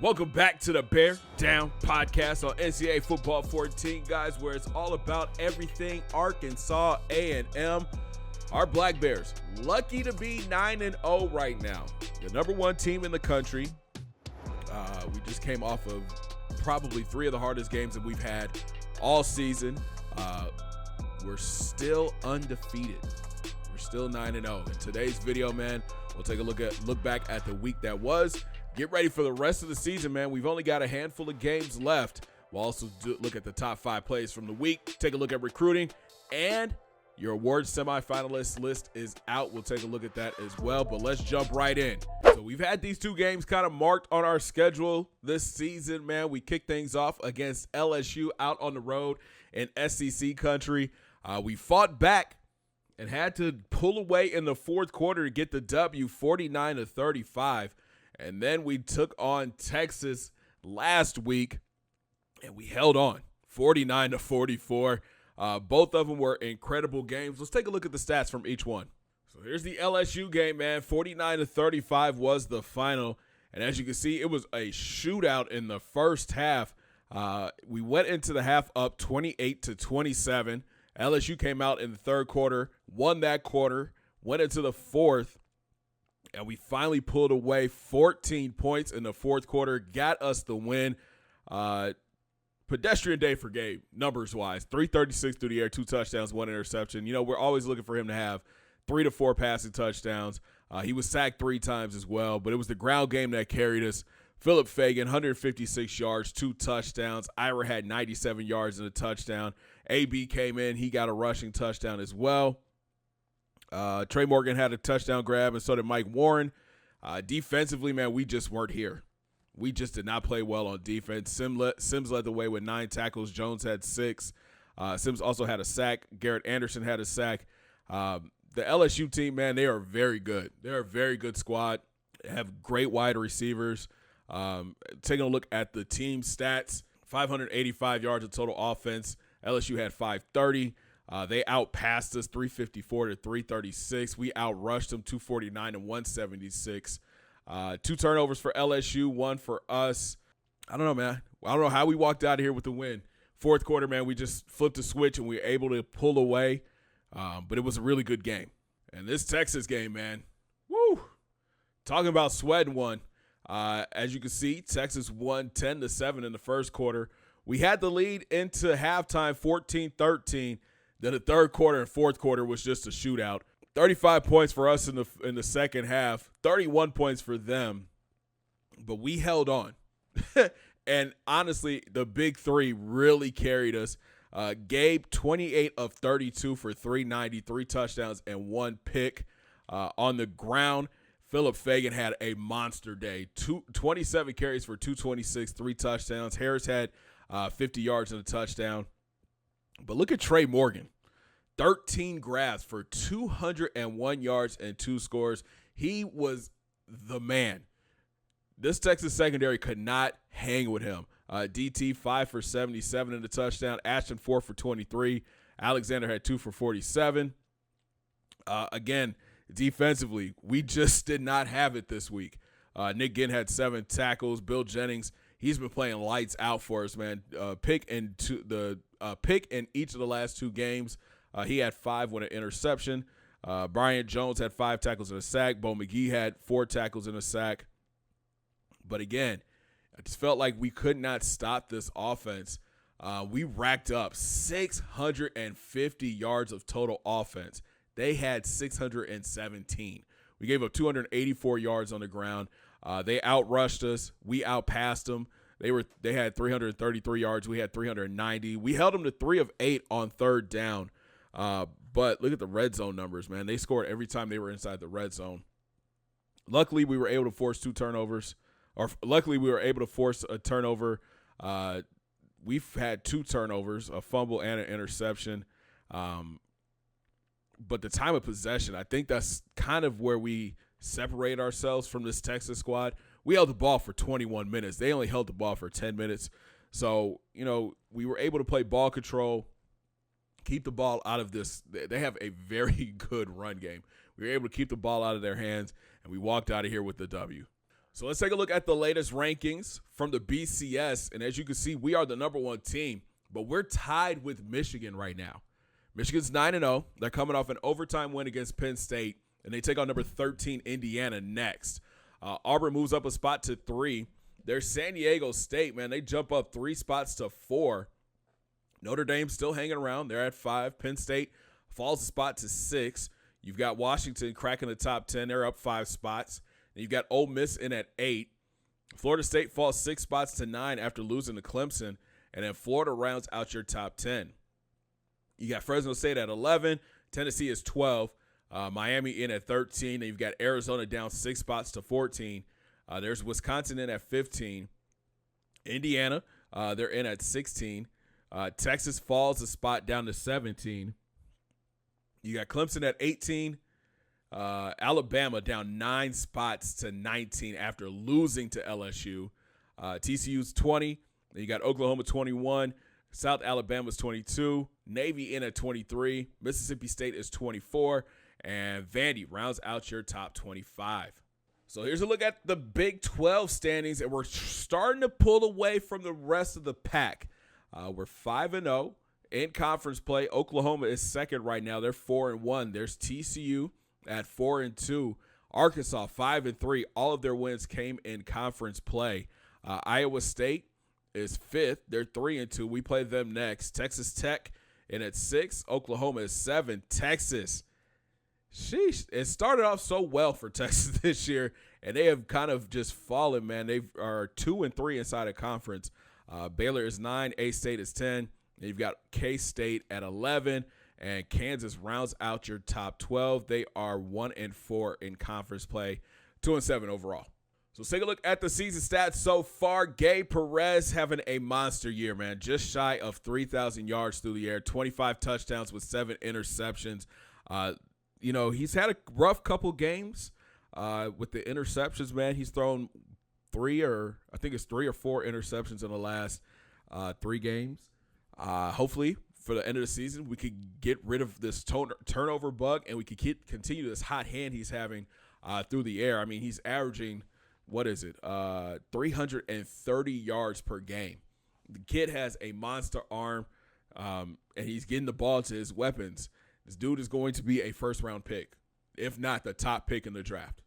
Welcome back to the Bear Down Podcast on NCAA Football 14, guys, where it's all about everything Arkansas A&M. Our Black Bears, lucky to be 9-0 right now. The number one team in the country. We just came off of probably three of the hardest games that we've had all season. We're still undefeated. We're still 9-0. In today's video, man, we'll take a look back at the week that was. Get ready for the rest of the season, man. We've only got a handful of games left. We'll also look at the top 5 plays from the week, take a look at recruiting, and your awards semifinalist list is out. We'll take a look at that as well, but let's jump right in. So we've had these two games kind of marked on our schedule this season, man. We kicked things off against LSU out on the road in SEC country. We fought back and had to pull away in the fourth quarter to get the W, 49-35. And then we took on Texas last week, and we held on, 49-44. Both of them were incredible games. Let's take a look at the stats from each one. So here's the LSU game, man. 49-35 was the final. And as you can see, it was a shootout in the first half. We went into the half up 28-27. LSU came out in the third quarter, won that quarter, went into the fourth. And we finally pulled away 14 points in the fourth quarter, got us the win. Pedestrian day for Gabe, numbers-wise. 336 through the air, 2 touchdowns, 1 interception. You know, we're always looking for him to have 3 to 4 passing touchdowns. He was sacked 3 times as well, but it was the ground game that carried us. Philip Fagan, 156 yards, 2 touchdowns. Ira had 97 yards and a touchdown. AB came in. He got a rushing touchdown as well. Trey Morgan had a touchdown grab, and so did Mike Warren. Defensively, man, we just weren't here. We just did not play well on defense. Sims led the way with 9 tackles. Jones had 6. Sims also had a sack. Garrett Anderson had a sack. The LSU team, man, they are very good. They're a very good squad. They have great wide receivers. Taking a look at the team stats, 585 yards of total offense. LSU had 530. They outpassed us 354-336. We outrushed them 249-176. 2 turnovers for LSU, 1 for us. I don't know, man. I don't know how we walked out of here with the win. Fourth quarter, man, we just flipped the switch and we were able to pull away. But it was a really good game. And this Texas game, man, woo! Talking about sweating one. As you can see, Texas won 10-7 in the first quarter. We had the lead into halftime, 14-13. Then the third quarter and fourth quarter was just a shootout. 35 points for us in the second half, 31 points for them. But we held on. And honestly, the big three really carried us. Gabe, 28 of 32 for 390, 3 touchdowns and 1 pick. On the ground, Philip Fagan had a monster day. 27 carries for 226, 3 touchdowns. Harris had 50 yards and a touchdown. But look at Trey Morgan, 13 grabs for 201 yards and 2 scores. He was the man. This Texas secondary could not hang with him. DT, 5 for 77 and a touchdown. Ashton, 4 for 23. Alexander had 2 for 47. Again, defensively, we just did not have it this week. Nick Ginn had 7 tackles. Bill Jennings, he's been playing lights out for us, man. Pick in each of the last 2 games. He had 5 with an interception. Brian Jones had 5 tackles and a sack. Bo McGee had 4 tackles and a sack. But again, I just felt like we could not stop this offense. We racked up 650 yards of total offense. They had 617. We gave up 284 yards on the ground. They outrushed us. We outpassed them. They had 333 yards. We had 390. We held them to 3 of 8 on third down. But look at the red zone numbers, man. They scored every time they were inside the red zone. Luckily, we were able to force 2 turnovers. Luckily, we were able to force a turnover. We've had 2 turnovers, a fumble and an interception. But the time of possession, I think that's kind of where we separate ourselves from this Texas squad. We held the ball for 21 minutes. They only held the ball for 10 minutes. So, you know, we were able to play ball control, keep the ball out of this. They have a very good run game. We were able to keep the ball out of their hands, and we walked out of here with the W. So let's take a look at the latest rankings from the BCS. And as you can see, we are the #1 team, but we're tied with Michigan right now. Michigan's 9-0. They're coming off an overtime win against Penn State, and they take on number 13 Indiana next. Auburn moves up a spot to 3. There's San Diego State, man. They jump up 3 spots to 4. Notre Dame's still hanging around. They're at 5. Penn State falls a spot to 6. You've got Washington cracking the top 10. They're up 5 spots. And you've got Ole Miss in at 8. Florida State falls 6 spots to 9 after losing to Clemson. And then Florida rounds out your top 10. You got Fresno State at 11. Tennessee is 12. Miami in at 13. And you've got Arizona down 6 spots to 14. There's Wisconsin in at 15. Indiana, they're in at 16. Texas falls a spot down to 17. You got Clemson at 18. Alabama down 9 spots to 19 after losing to LSU. TCU's 20. Then you got Oklahoma 21. South Alabama's 22. Navy in at 23. Mississippi State is 24. And Vandy rounds out your top 25. So here's a look at the Big 12 standings, and we're starting to pull away from the rest of the pack. We're 5-0 in conference play. Oklahoma is second right now. They're 4-1. There's TCU at 4-2. Arkansas 5-3. All of their wins came in conference play. Iowa State is 5th. They're 3-2. We play them next. Texas Tech in at 6. Oklahoma is 7. Texas. Sheesh. It started off so well for Texas this year, and they have kind of just fallen, man. They are 2-3 inside of conference. Baylor is 9. A-State is 10. And you've got K-State at 11. And Kansas rounds out your top 12. They are 1-4 in conference play, 2-7 overall. So let's take a look at the season stats so far. Gabe Perez having a monster year, man. Just shy of 3,000 yards through the air, 25 touchdowns with 7 interceptions. He's had a rough couple games with the interceptions, man. He's thrown 3 or 4 interceptions in the last 3 games. Hopefully, for the end of the season, we could get rid of this turnover bug, and we could continue this hot hand he's having through the air. I mean, he's averaging, 330 yards per game. The kid has a monster arm, and he's getting the ball to his weapons. This dude is going to be a first-round pick, if not the top pick in the draft.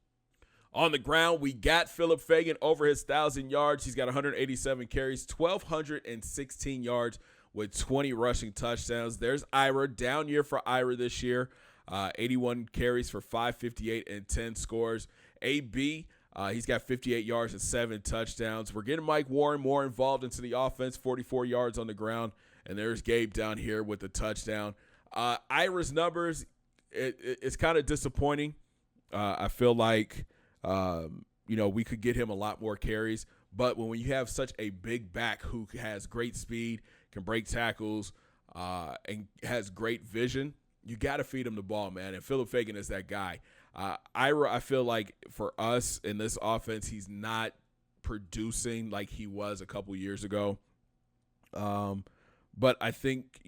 On the ground, we got Phillip Fagan over his 1,000 yards. He's got 187 carries, 1,216 yards with 20 rushing touchdowns. There's Ira, down year for Ira this year. 81 carries for 558 and 10 scores. AB, he's got 58 yards and 7 touchdowns. We're getting Mike Warren more involved into the offense, 44 yards on the ground. And there's Gabe down here with the touchdown. Ira's numbers, it's kind of disappointing. I feel like, we could get him a lot more carries. But when you have such a big back who has great speed, can break tackles, and has great vision, you got to feed him the ball, man. And Phillip Fagan is that guy. Ira, I feel like for us in this offense, he's not producing like he was a couple years ago. But I think,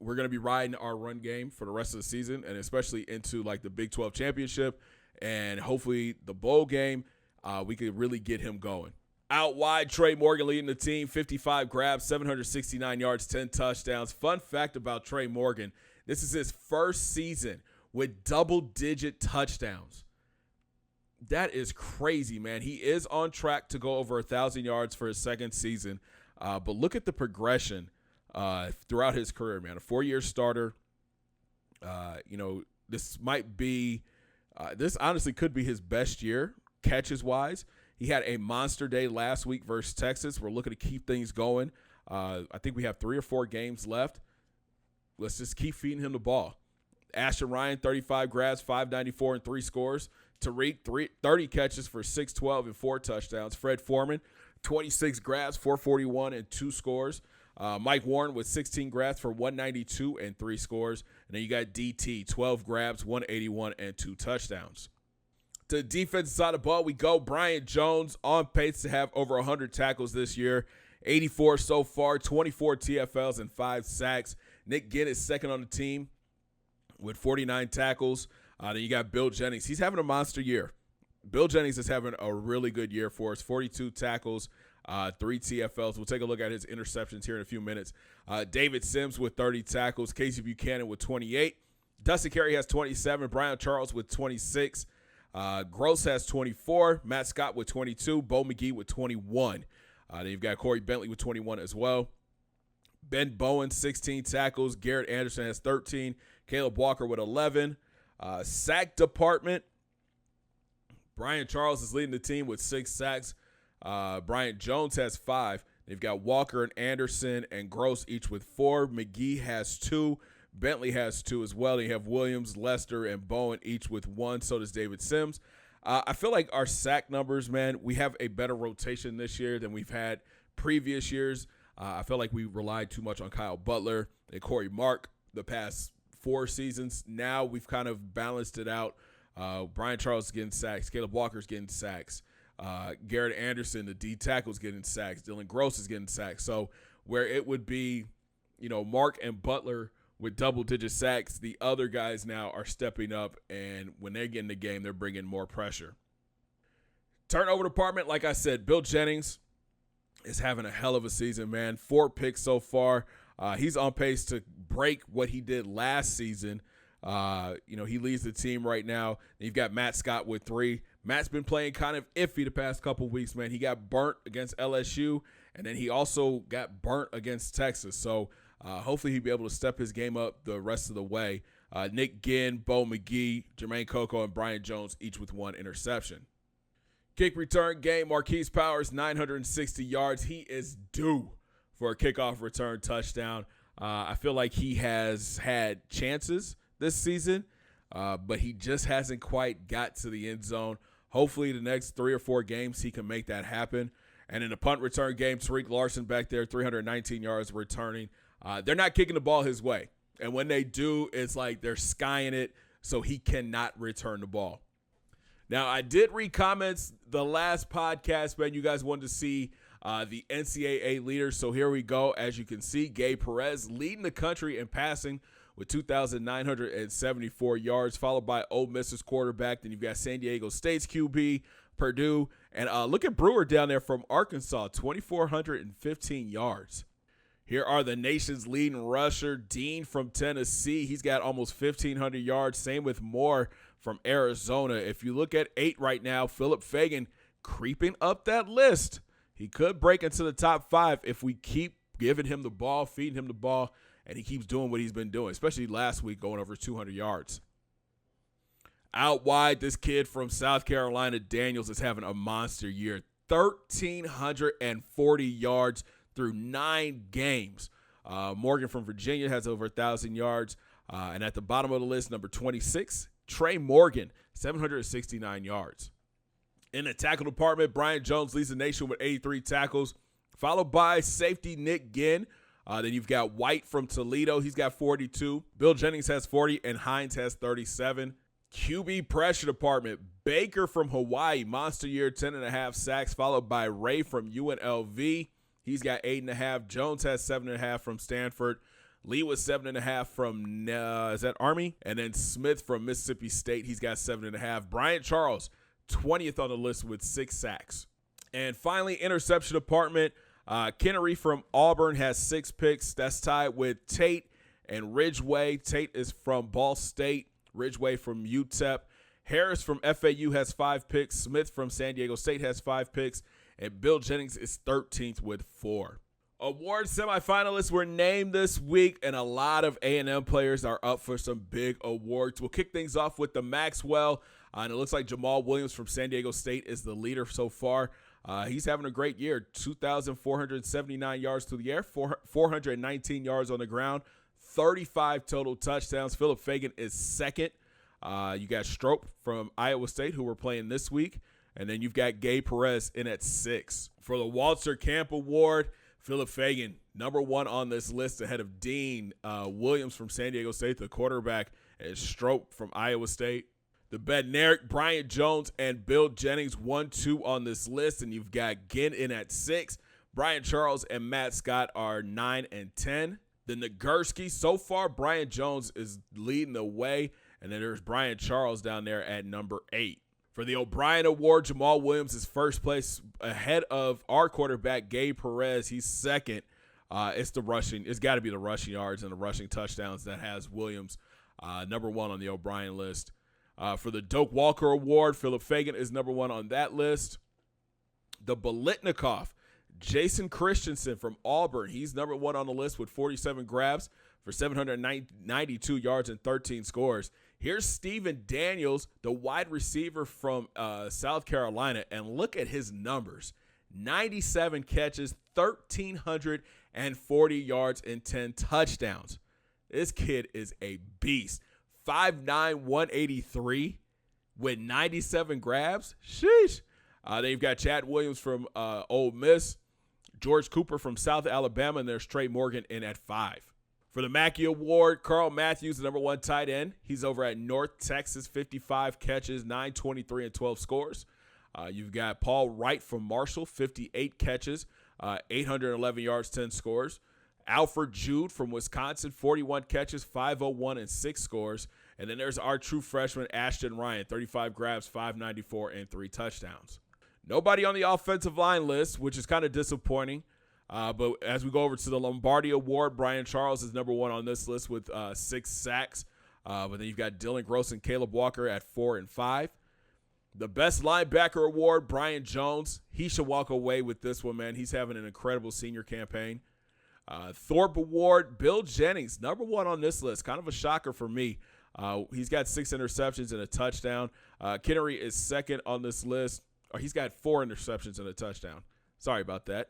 we're going to be riding our run game for the rest of the season, and especially into like the Big 12 championship and hopefully the bowl game. We could really get him going. Out wide, Trey Morgan leading the team, 55 grabs, 769 yards, 10 touchdowns. Fun fact about Trey Morgan, this is his first season with double-digit touchdowns. That is crazy, man. He is on track to go over 1,000 yards for his second season. But look at the progression throughout his career, man. A 4-year starter. This might be this honestly could be his best year catches-wise. He had a monster day last week versus Texas. We're looking to keep things going. I think we have 3 or 4 games left. Let's just keep feeding him the ball. Ashton Ryan, 35 grabs, 594 and 3 scores. Tariq, 30 catches for 612 and 4 touchdowns. Fred Foreman, 26 grabs, 441 and 2 scores. Mike Warren with 16 grabs for 192 and 3 scores. And then you got DT, 12 grabs, 181 and 2 touchdowns. To the defensive side of the ball, we go. Brian Jones on pace to have over 100 tackles this year. 84 so far, 24 TFLs and 5 sacks. Nick Ginn is second on the team with 49 tackles. Then you got Bill Jennings. He's having a monster year. Bill Jennings is having a really good year for us. 42 tackles, 3 TFLs. We'll take a look at his interceptions here in a few minutes. David Sims with 30 tackles. Casey Buchanan with 28. Dustin Carey has 27. Brian Charles with 26. Gross has 24. Matt Scott with 22. Bo McGee with 21. Then you've got Corey Bentley with 21 as well. Ben Bowen, 16 tackles. Garrett Anderson has 13. Caleb Walker with 11. Sack department, Brian Charles is leading the team with 6 sacks. Bryant Jones has 5. They've got Walker and Anderson and Gross each with 4. McGee has 2. Bentley has 2 as well. They have Williams, Lester, and Bowen each with 1. So does David Sims. I feel like our sack numbers, man, we have a better rotation this year than we've had previous years. I feel like we relied too much on Kyle Butler and Corey Mark the past 4 seasons. Now we've kind of balanced it out. Brian Charles is getting sacks. Caleb Walker's getting sacks. Garrett Anderson, the D tackle, is getting sacks. Dylan Gross is getting sacks. So where it would be, Mark and Butler with double-digit sacks, the other guys now are stepping up, and when they get in the game, they're bringing more pressure. Turnover department, like I said, Bill Jennings is having a hell of a season, man. 4 picks so far. He's on pace to break what he did last season. He leads the team right now. And you've got Matt Scott with 3. Matt's been playing kind of iffy the past couple weeks, man. He got burnt against LSU, and then he also got burnt against Texas. So hopefully he'll be able to step his game up the rest of the way. Nick Ginn, Bo McGee, Jermaine Coco, and Brian Jones each with 1 interception. Kick return game, Marquise Powers, 960 yards. He is due for a kickoff return touchdown. I feel like he has had chances this season, but he just hasn't quite got to the end zone. Hopefully the next 3 or 4 games he can make that happen. And in the punt return game, Tariq Larson back there, 319 yards returning. They're not kicking the ball his way. And when they do, it's like they're skying it, so he cannot return the ball. Now, I did read comments the last podcast, man. You guys wanted to see the NCAA leaders. So here we go. As you can see, Gabe Perez leading the country in passing with 2,974 yards, followed by Ole Miss's quarterback. Then you've got San Diego State's QB, Purdue. And look at Brewer down there from Arkansas, 2,415 yards. Here are the nation's leading rusher, Dean from Tennessee. He's got almost 1,500 yards. Same with Moore from Arizona. If you look at 8 right now, Philip Fagan creeping up that list. He could break into the top 5 if we keep giving him the ball, feeding him the ball, and he keeps doing what he's been doing, especially last week going over 200 yards. Out wide, this kid from South Carolina, Daniels, is having a monster year. 1,340 yards through 9 games. Morgan from Virginia has over 1,000 yards. And at the bottom of the list, number 26, Trey Morgan, 769 yards. In the tackle department, Brian Jones leads the nation with 83 tackles, followed by safety Nick Ginn. Then you've got White from Toledo. He's got 42. Bill Jennings has 40, and Hines has 37. QB pressure department, Baker from Hawaii, monster year, 10.5 sacks, followed by Ray from UNLV. He's got 8.5. Jones has 7.5 from Stanford. Lee was 7.5 from, is that Army? And then Smith from Mississippi State. He's got 7.5. Bryant Charles, 20th on the list with 6 sacks. And finally, interception department, Kennery from Auburn has 6 picks. That's tied with Tate and Ridgeway. Tate is from Ball State. Ridgeway from UTEP. Harris from FAU has 5 picks. Smith from San Diego State has 5 picks. And Bill Jennings is 13th with 4. Award semifinalists were named this week, and a lot of A&M players are up for some big awards. We'll kick things off with the Maxwell, and it looks like Jamal Williams from San Diego State is the leader so far. He's having a great year, 2,479 yards through the air, 419 yards on the ground, 35 total touchdowns. Philip Fagan is second. You got Strope from Iowa State, who we're playing this week. And then you've got Gabe Perez in at 6. For the Walter Camp Award, Philip Fagan, number 1 on this list ahead of Dean Williams from San Diego State, the quarterback, and Strope from Iowa State. The Bednarik, Brian Jones, and Bill Jennings, 1-2 on this list. And you've got Ginn in at 6. Brian Charles and Matt Scott are 9 and 10. The Nagurski, so far, Brian Jones is leading the way. And then there's Brian Charles down there at number 8. For the O'Brien Award, Jamal Williams is first place ahead of our quarterback, Gabe Perez. He's second. It's got to be the rushing yards and the rushing touchdowns that has Williams number one on the O'Brien list. For the Doak Walker Award, Philip Fagan is number one on that list. The Biletnikoff, Jason Christensen from Auburn, he's number one on the list with 47 grabs for 792 yards and 13 scores. Here's Steven Daniels, the wide receiver from South Carolina, and look at his numbers. 97 catches, 1,340 yards, and 10 touchdowns. This kid is a beast. 5'9", 183 with 97 grabs. Sheesh. Then you've got Chad Williams from Ole Miss, George Cooper from South Alabama, and there's Trey Morgan in at 5. For the Mackey Award, Carl Matthews, the number one tight end. He's over at North Texas, 55 catches, 923, and 12 scores. You've got Paul Wright from Marshall, 58 catches, 811 yards, 10 scores. Alfred Jude from Wisconsin, 41 catches, 501, and 6 scores. And then there's our true freshman, Ashton Ryan, 35 grabs, 594, and 3 touchdowns. Nobody on the offensive line list, which is kind of disappointing. But as we go over to the Lombardi Award, Brian Charles is number one on this list with 6 sacks. But then you've got Dylan Gross and Caleb Walker at 4 and 5. The Best Linebacker Award, Brian Jones. He should walk away with this one, man. He's having an incredible senior campaign. Thorpe Award, Bill Jennings, number one on this list. Kind of a shocker for me. He's got 6 interceptions and a touchdown. Kennery is second on this list. He's got 4 interceptions and a touchdown. Sorry about that.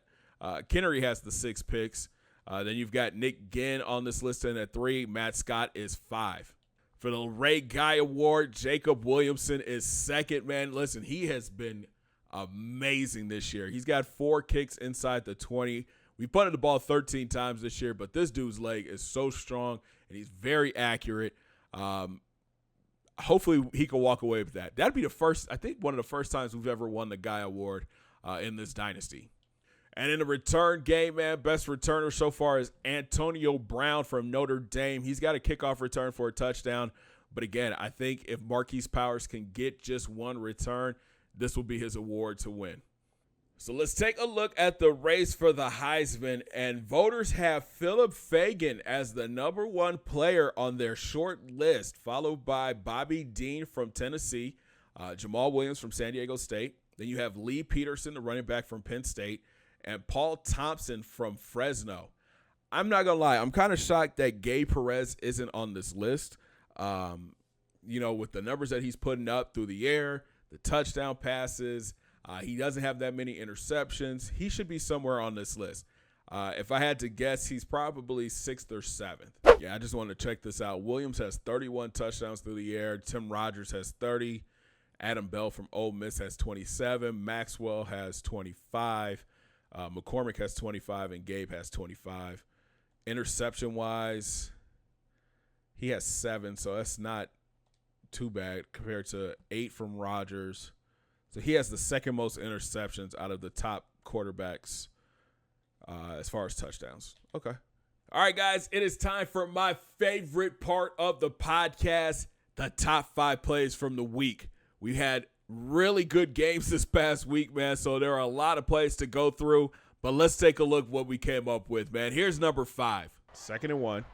Kennery has the 6 picks. Then you've got Nick Ginn on this list in at 3. Matt Scott is 5. For the Ray Guy Award, Jacob Williamson is second, man. Listen, he has been amazing this year. He's got 4 kicks inside the 20. We punted the ball 13 times this year, but this dude's leg is so strong, and he's very accurate. Hopefully he can walk away with that. That'd be one of the first times we've ever won the Guy Award in this dynasty. And in the return game, man, best returner so far is Antonio Brown from Notre Dame. He's got a kickoff return for a touchdown. But again, I think if Marquise Powers can get just one return, this will be his award to win. So let's take a look at the race for the Heisman. And voters have Philip Fagan as the number one player on their short list, followed by Bobby Dean from Tennessee, Jamal Williams from San Diego State. Then you have Lee Peterson, the running back from Penn State, and Paul Thompson from Fresno. I'm not going to lie. I'm kind of shocked that Gabe Perez isn't on this list. With the numbers that he's putting up through the air, the touchdown passes, he doesn't have that many interceptions. He should be somewhere on this list. If I had to guess, he's probably 6th or 7th. Yeah, I just wanted to check this out. Williams has 31 touchdowns through the air. Tim Rogers has 30. Adam Bell from Ole Miss has 27. Maxwell has 25. McCormick has 25, and Gabe has 25. Interception-wise, he has 7, so that's not too bad compared to 8 from Rogers. So he has the second most interceptions out of the top quarterbacks as far as touchdowns. Okay. All right, guys, it is time for my favorite part of the podcast, the top 5 plays from the week. We had really good games this past week, man, so there are a lot of plays to go through, but let's take a look what we came up with, man. Here's number 5. 2nd and 1.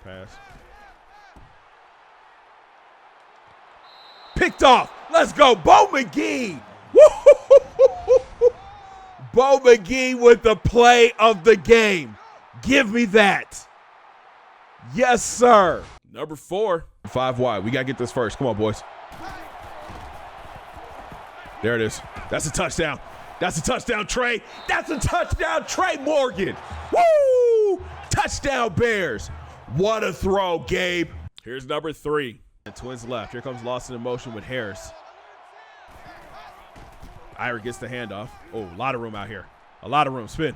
Pass. Picked off. Let's go. Bo McGee. Woo-hoo-hoo-hoo-hoo. Bo McGee with the play of the game. Give me that. Yes, sir. Number 4. 5 wide. We got to get this first. Come on, boys. There it is. That's a touchdown. That's a touchdown, Trey. That's a touchdown, Trey Morgan. Woo! Touchdown, Bears. What a throw, Gabe. Here's number 3. And Twins left. Here comes Lawson in motion with Harris. Ira gets the handoff. Oh, a lot of room out here. A lot of room. Spin.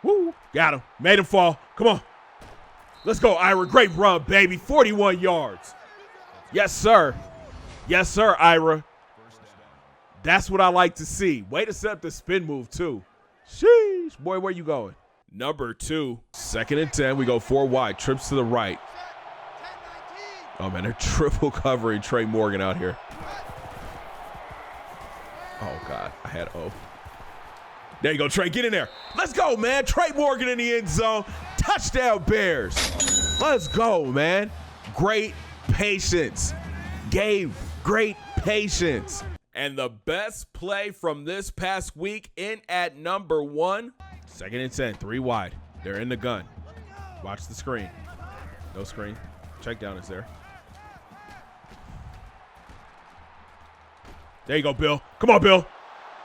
Woo! Got him. Made him fall. Come on. Let's go, Ira. Great run, baby. 41 yards. Yes, sir. Yes, sir, Ira. That's what I like to see. Way to set up the spin move, too. Sheesh. Boy, where you going? Number 2. 2nd and 10. We go 4 wide. Trips to the right. Oh, man, they're triple covering Trey Morgan out here. Oh, God, I had O. There you go, Trey, get in there. Let's go, man. Trey Morgan in the end zone. Touchdown, Bears. Let's go, man. Great patience. Gabe, great patience. And the best play from this past week in at number 1. 2nd and 10, 3 wide. They're in the gun. Watch the screen. No screen. Check down is there. There you go, Bill. Come on, Bill.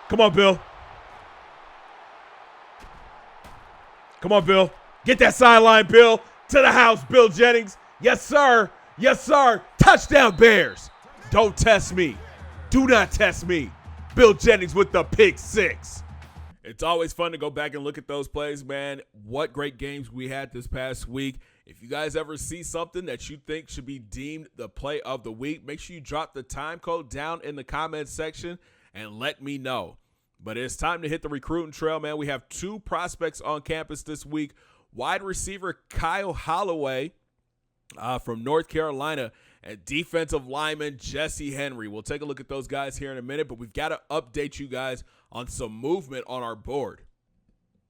Come on, Bill. Come on, Bill. Get that sideline, Bill. To the house, Bill Jennings. Yes, sir. Yes, sir. Touchdown, Bears. Don't test me. Do not test me. Bill Jennings with the pick 6. It's always fun to go back and look at those plays, man. What great games we had this past week. If you guys ever see something that you think should be deemed the play of the week, make sure you drop the time code down in the comments section and let me know. But it's time to hit the recruiting trail, man. We have 2 prospects on campus this week. Wide receiver Kyle Holloway from North Carolina and defensive lineman Jesse Henry. We'll take a look at those guys here in a minute, but we've got to update you guys on some movement on our board.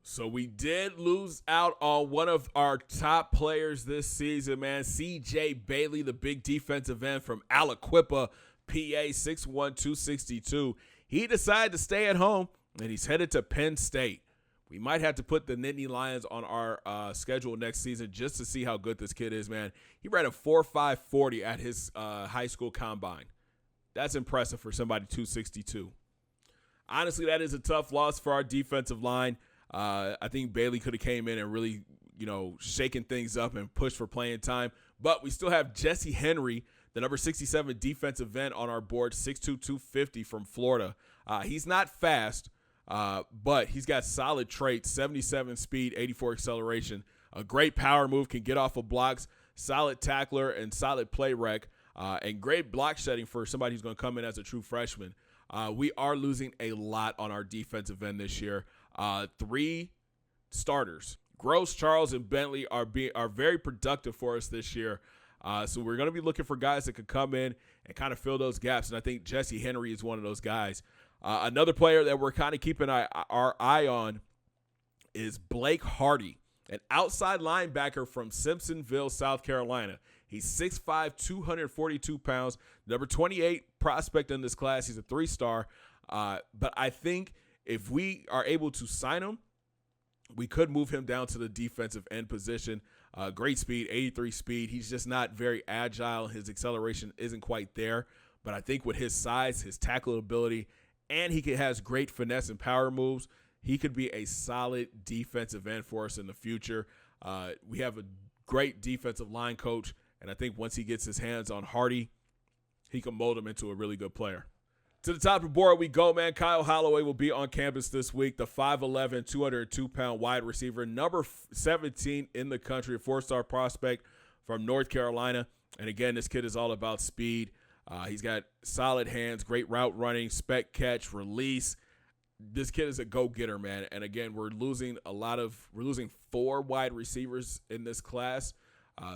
So we did lose out on one of our top players this season, man. C.J. Bailey, the big defensive end from Aliquippa, PA, 6'1", 262. He decided to stay at home, and he's headed to Penn State. We might have to put the Nittany Lions on our schedule next season just to see how good this kid is, man. He ran a 4.5 40 at his high school combine. That's impressive for somebody 262. Honestly, that is a tough loss for our defensive line. I think Bailey could have came in and really, shaken things up and pushed for playing time. But we still have Jesse Henry, the number 67 defensive end on our board, 6'2", 250 from Florida. He's not fast, but he's got solid traits, 77 speed, 84 acceleration, a great power move, can get off of blocks, solid tackler, and solid play rec, and great block shedding for somebody who's going to come in as a true freshman. We are losing a lot on our defensive end this year. 3 starters, Gross, Charles, and Bentley, are very productive for us this year. So we're going to be looking for guys that could come in and kind of fill those gaps, and I think Jesse Henry is one of those guys. Another player that we're kind of keeping our eye on is Blake Hardy, an outside linebacker from Simpsonville, South Carolina. He's 6'5", 242 pounds, number 28 prospect in this class. He's a 3-star. But I think if we are able to sign him, we could move him down to the defensive end position. Great speed, 83 speed. He's just not very agile. His acceleration isn't quite there. But I think with his size, his tackle ability, and has great finesse and power moves, he could be a solid defensive end for us in the future. We have a great defensive line coach, and I think once he gets his hands on Hardy, he can mold him into a really good player. To the top of the board we go, man. Kyle Holloway will be on campus this week, the 5'11", 202-pound wide receiver, number 17 in the country, a 4-star prospect from North Carolina. And, again, this kid is all about speed. He's got solid hands, great route running, spec catch, release. This kid is a go-getter, man. And, again, we're losing 4 wide receivers in this class.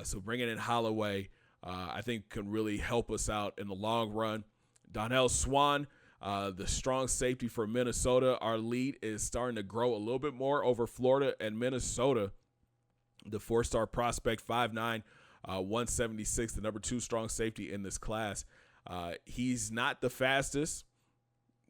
So bringing in Holloway, I think, can really help us out in the long run. Donnell Swan, the strong safety for Minnesota. Our lead is starting to grow a little bit more over Florida and Minnesota. The 4-star prospect, 5'9", 176, the number 2 strong safety in this class. He's not the fastest,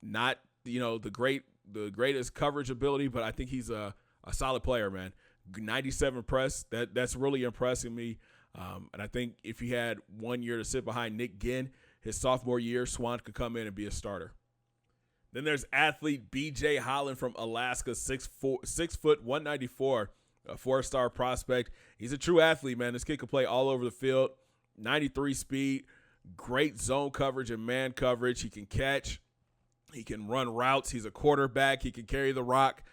not the greatest coverage ability, but I think he's a solid player, man. 97 press, that's really impressing me. And I think if he had 1 year to sit behind Nick Ginn, his sophomore year, Swan could come in and be a starter. Then there's athlete B.J. Holland from Alaska, 6 foot, 194, a 4-star prospect. He's a true athlete, man. This kid can play all over the field, 93 speed, great zone coverage and man coverage. He can catch. He can run routes. He's a quarterback. He can carry the rock.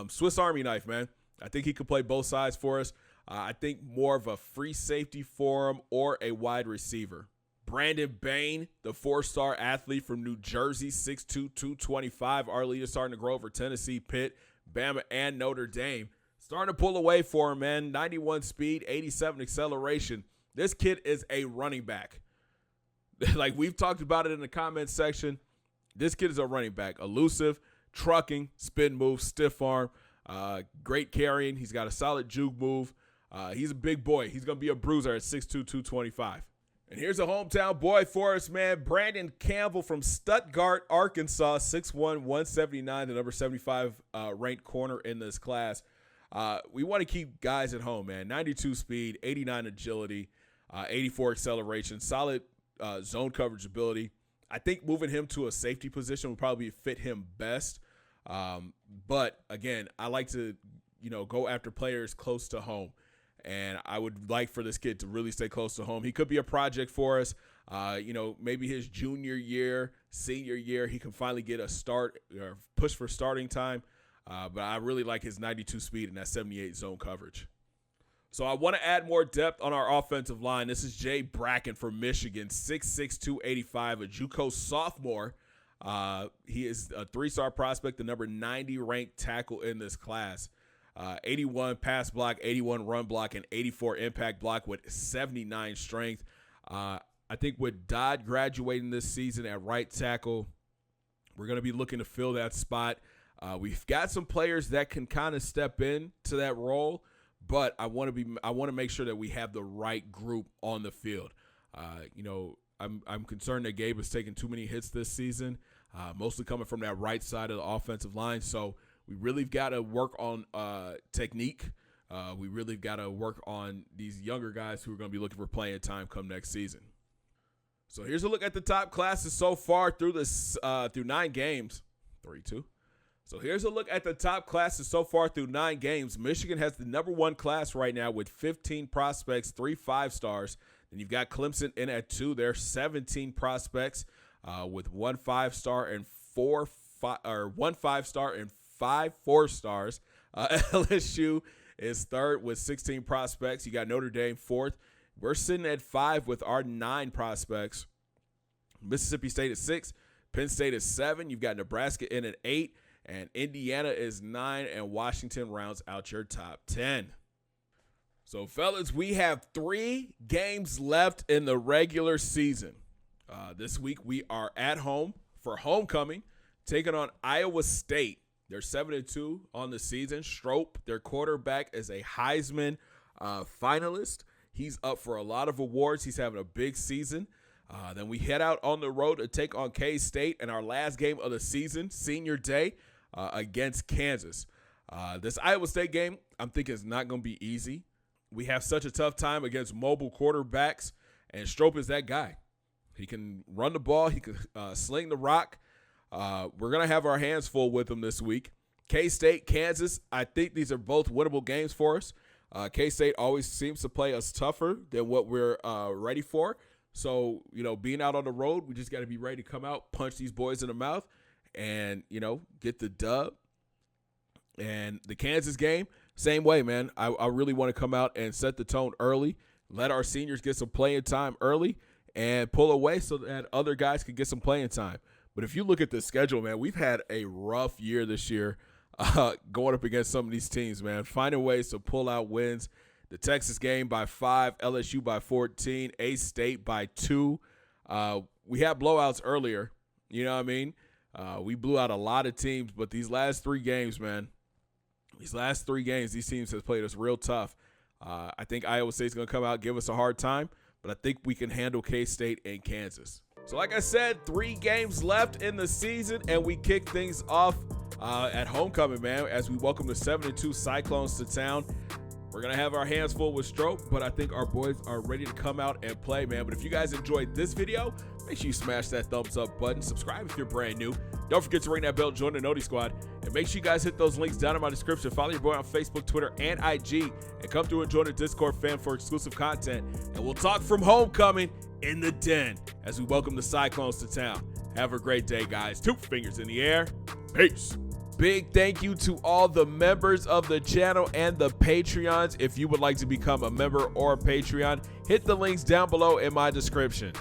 Swiss Army knife, man. I think he could play both sides for us. I think more of a free safety for him or a wide receiver. Brandon Bain, the 4-star athlete from New Jersey, 6'2", 225. Our lead is starting to grow over Tennessee, Pitt, Bama, and Notre Dame. Starting to pull away for him, man. 91 speed, 87 acceleration. This kid is a running back. Like we've talked about it in the comments section. This kid is a running back. Elusive, trucking, spin move, stiff arm, great carrying. He's got a solid juke move. He's a big boy. He's going to be a bruiser at 6'2", 225. And here's a hometown boy for us, man. Brandon Campbell from Stuttgart, Arkansas, 6'1", 179, the number 75 ranked corner in this class. We want to keep guys at home, man. 92 speed, 89 agility, 84 acceleration, solid zone coverage ability. I think moving him to a safety position would probably fit him best. But, again, I like to, go after players close to home. And I would like for this kid to really stay close to home. He could be a project for us. Maybe his junior year, senior year, he can finally get a start or push for starting time. But I really like his 92 speed and that 78 zone coverage. So I want to add more depth on our offensive line. This is Jay Bracken from Michigan, 6'6", 285, a JUCO sophomore. He is a 3-star prospect, the number 90 ranked tackle in this class. 81 pass block, 81 run block, and 84 impact block with 79 strength. I think with Dodd graduating this season at right tackle, we're going to be looking to fill that spot. We've got some players that can kind of step in to that role, but I want to make sure that we have the right group on the field. I'm concerned that Gabe has taken too many hits this season, mostly coming from that right side of the offensive line. So we really got to work on technique. We really got to work on these younger guys who are going to be looking for playing time come next season. So here's a look at the top classes so far through 9 games. 3-2. So here's a look at the top classes so far through 9 games. Michigan has the number 1 class right now with 15 prospects, 3 5-stars. Then you've got Clemson in at 2. They're 17 prospects with 1 5-star and 1 5-star and 5 4-stars. LSU is 3rd with 16 prospects. You got Notre Dame 4th. We're sitting at 5 with our 9 prospects. Mississippi State is 6. Penn State is 7. You've got Nebraska in at 8. And Indiana is 9. And Washington rounds out your top 10. So, fellas, we have 3 games left in the regular season. This week we are at home for homecoming, taking on Iowa State. They're 7-2 on the season. Strope, their quarterback, is a Heisman finalist. He's up for a lot of awards. He's having a big season. Then we head out on the road to take on K-State in our last game of the season, senior day, against Kansas. This Iowa State game, I'm thinking, is not going to be easy. We have such a tough time against mobile quarterbacks, and Strope is that guy. He can run the ball. He can sling the rock. We're going to have our hands full with him this week. K-State, Kansas, I think these are both winnable games for us. K-State always seems to play us tougher than what we're ready for. So, being out on the road, we just got to be ready to come out, punch these boys in the mouth, and, get the dub. And the Kansas game, same way, man. I really want to come out and set the tone early, let our seniors get some playing time early, and pull away so that other guys can get some playing time. But if you look at the schedule, man, we've had a rough year this year going up against some of these teams, man. Finding ways to pull out wins. The Texas game by 5, LSU by 14, A-State by 2. We had blowouts earlier, you know what I mean? We blew out a lot of teams, but these last 3 games, man, these teams have played us real tough. I think Iowa State's going to come out, give us a hard time, but I think we can handle K-State and Kansas. So like I said, 3 games left in the season, and we kick things off at homecoming, man, as we welcome the 7-2 Cyclones to town. We're going to have our hands full with Stroke, but I think our boys are ready to come out and play, man. But if you guys enjoyed this video, make sure you smash that thumbs up button. Subscribe if you're brand new. Don't forget to ring that bell, join the Noti Squad, and make sure you guys hit those links down in my description. Follow your boy on Facebook, Twitter, and IG, and come through and join the Discord fan for exclusive content. And we'll talk from homecoming in the den as we welcome the Cyclones to town. Have a great day, guys. 2 fingers in the air. Peace. Big thank you to all the members of the channel and the Patreons. If you would like to become a member or a Patreon, hit the links down below in my description.